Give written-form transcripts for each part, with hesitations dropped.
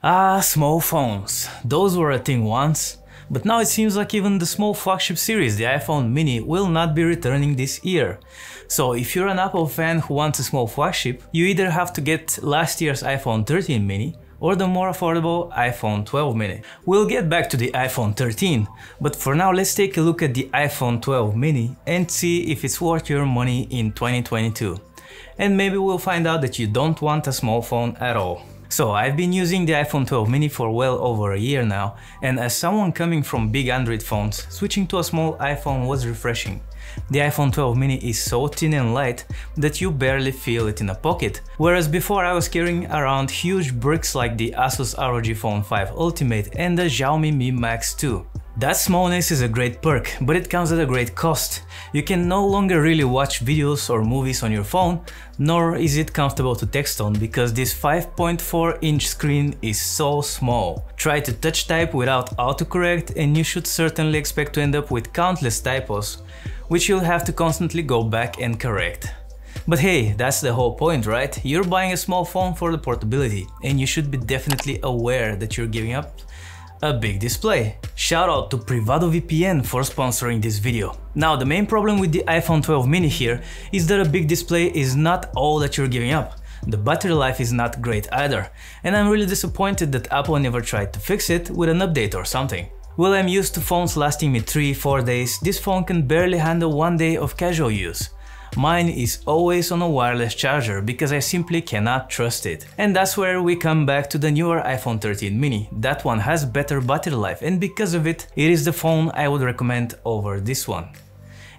Ah, small phones. Those were a thing once. But now it seems like even the small flagship series, the iPhone mini, will not be returning this year. So if you're an Apple fan who wants a small flagship, you either have to get last year's iPhone 13 mini or the more affordable iPhone 12 mini. We'll get back to the iPhone 13, but for now let's take a look at the iPhone 12 mini and see if it's worth your money in 2022. And maybe we'll find out that you don't want a small phone at all. So I've been using the iPhone 12 mini for well over a year now, and as someone coming from big Android phones, switching to a small iPhone was refreshing. The iPhone 12 mini is so thin and light that you barely feel it in a pocket, whereas before I was carrying around huge bricks like the Asus ROG Phone 5 Ultimate and the Xiaomi Mi Max 2. That smallness is a great perk, but it comes at a great cost. You can no longer really watch videos or movies on your phone, nor is it comfortable to text on because this 5.4-inch screen is so small. Try to touch type without autocorrect and you should certainly expect to end up with countless typos, which you'll have to constantly go back and correct. But hey, that's the whole point, right? You're buying a small phone for the portability, and you should be definitely aware that you're giving up a big display. Shout out to Privado VPN for sponsoring this video. Now, the main problem with the iPhone 12 mini here is that a big display is not all that you're giving up. The battery life is not great either, and I'm really disappointed that Apple never tried to fix it with an update or something. Well, I'm used to phones lasting me 3-4 days, this phone can barely handle 1 day of casual use. Mine is always on a wireless charger because I simply cannot trust it. And that's where we come back to the newer iPhone 13 mini. That one has better battery life, and because of it, it is the phone I would recommend over this one.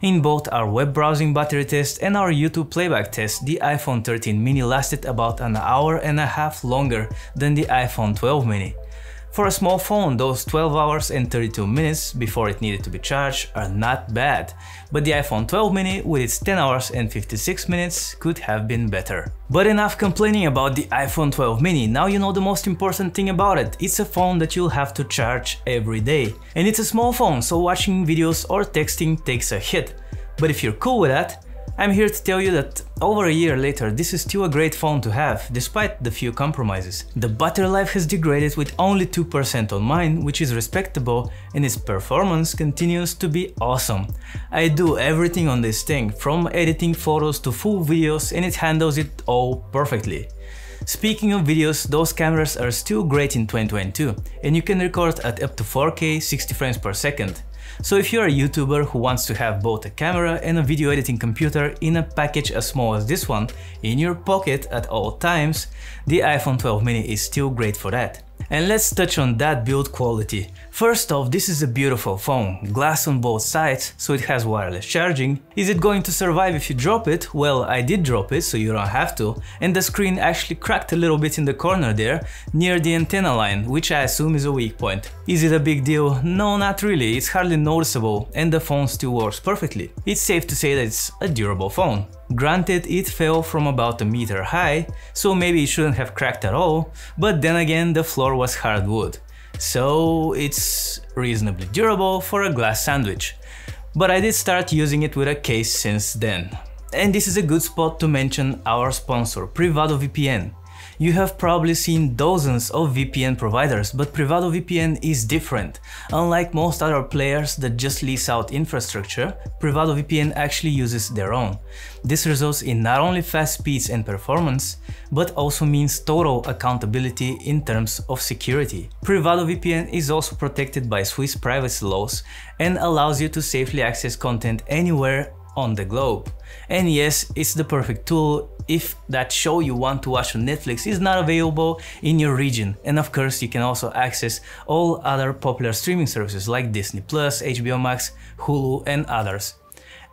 In both our web browsing battery test and our YouTube playback test, the iPhone 13 mini lasted about an hour and a half longer than the iPhone 12 mini. For a small phone, those 12 hours and 32 minutes before it needed to be charged are not bad, but the iPhone 12 mini with its 10 hours and 56 minutes could have been better. But enough complaining about the iPhone 12 mini, now you know the most important thing about it. It's a phone that you'll have to charge every day. And it's a small phone, so watching videos or texting takes a hit. But if you're cool with that, I'm here to tell you that over a year later, this is still a great phone to have, despite the few compromises. The battery life has degraded with only 2% on mine, which is respectable, and its performance continues to be awesome. I do everything on this thing, from editing photos to full videos, and it handles it all perfectly. Speaking of videos, those cameras are still great in 2022, and you can record at up to 4K 60 frames per second. So if you're a YouTuber who wants to have both a camera and a video editing computer in a package as small as this one in your pocket at all times, the iPhone 12 mini is still great for that. And let's touch on that build quality. First off, this is a beautiful phone, glass on both sides, so it has wireless charging. Is it going to survive if you drop it? Well, I did drop it, so you don't have to, and the screen actually cracked a little bit in the corner there, near the antenna line, which I assume is a weak point. Is it a big deal? No, not really, it's hardly noticeable, and the phone still works perfectly. It's safe to say that it's a durable phone. Granted, it fell from about a meter high, so maybe it shouldn't have cracked at all, but then again the floor was hardwood, so it's reasonably durable for a glass sandwich. But I did start using it with a case since then. And this is a good spot to mention our sponsor, Privado VPN. You have probably seen dozens of VPN providers, but Privado VPN is different. Unlike most other players that just lease out infrastructure, Privado VPN actually uses their own. This results in not only fast speeds and performance, but also means total accountability in terms of security. Privado VPN is also protected by Swiss privacy laws and allows you to safely access content anywhere on the globe. And yes, it's the perfect tool if that show you want to watch on Netflix is not available in your region. And of course, you can also access all other popular streaming services like Disney+, HBO Max, Hulu and others.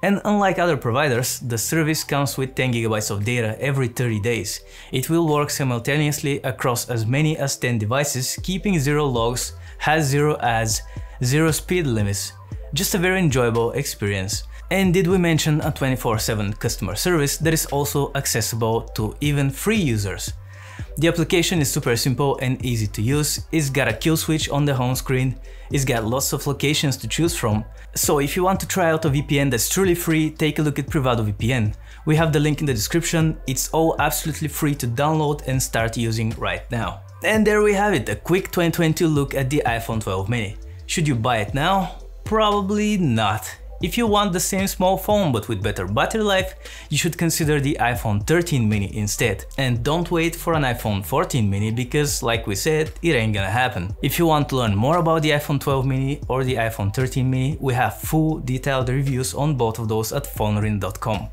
And unlike other providers, the service comes with 10 GB of data every 30 days. It will work simultaneously across as many as 10 devices, keeping zero logs, has zero ads, zero speed limits. Just a very enjoyable experience. And did we mention a 24/7 customer service that is also accessible to even free users? The application is super simple and easy to use, it's got a kill switch on the home screen, it's got lots of locations to choose from. So if you want to try out a VPN that's truly free, take a look at Privado VPN. We have the link in the description, it's all absolutely free to download and start using right now. And there we have it, a quick 2022 look at the iPhone 12 mini. Should you buy it now? Probably not. If you want the same small phone but with better battery life, you should consider the iPhone 13 mini instead. And don't wait for an iPhone 14 mini because, like we said, it ain't gonna happen. If you want to learn more about the iPhone 12 mini or the iPhone 13 mini, we have full detailed reviews on both of those at PhoneArena.com.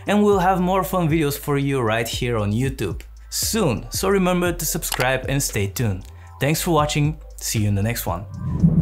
And we'll have more fun videos for you right here on YouTube soon, so remember to subscribe and stay tuned. Thanks for watching, see you in the next one.